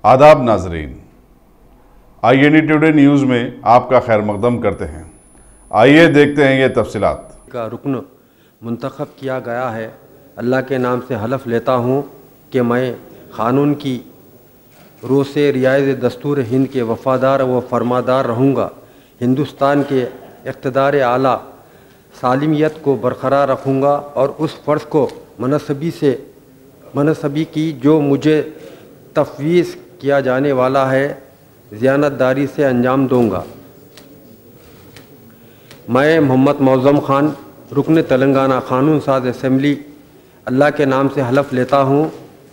आदाब नाजरीन, INA today news में आपका खैर मकदम करते हैं। आइए देखते हैं ये तफसीलात। का रुकन मुंतखब किया गया है। अल्लाह के नाम से हलफ लेता हूँ कि मैं क़ानून की रो से रियायत दस्तूर हिंद के वफ़ादार व फरमादार रहूँगा। हिंदुस्तान के इक़्तिदार आला सालिमियत को बरकरार रखूँगा और उस फ़र्ज़ को मनसबी की जो मुझे तफ़वीज़ किया जाने वाला है ज़ियानतदारी से अंजाम दूँगा। मैं मोहम्मद मौज़म ख़ान, रुकन तेलंगाना क़ानून साज असम्बली, अल्लाह के नाम से हलफ लेता हूँ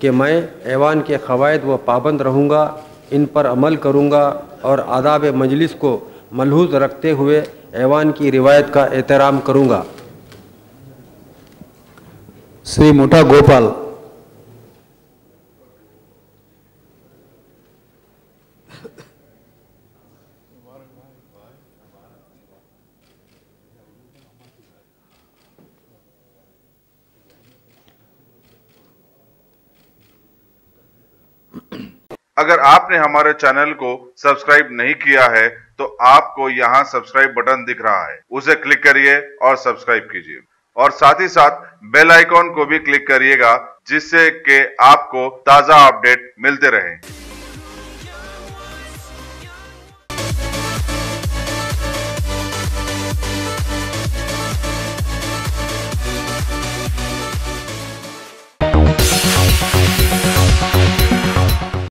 कि मैं ऐवान के क़वायद व पाबंद रहूँगा, इन पर अमल करूँगा और आदाब मजलिस को मलहूज़ रखते हुए ऐवान की रिवायत का एहतराम करूँगा। श्री मुठा गोपाल। अगर आपने हमारे चैनल को सब्सक्राइब नहीं किया है तो आपको यहाँ सब्सक्राइब बटन दिख रहा है, उसे क्लिक करिए और सब्सक्राइब कीजिए और साथ ही साथ बेल आइकॉन को भी क्लिक करिएगा, जिससे कि आपको ताज़ा अपडेट मिलते रहें।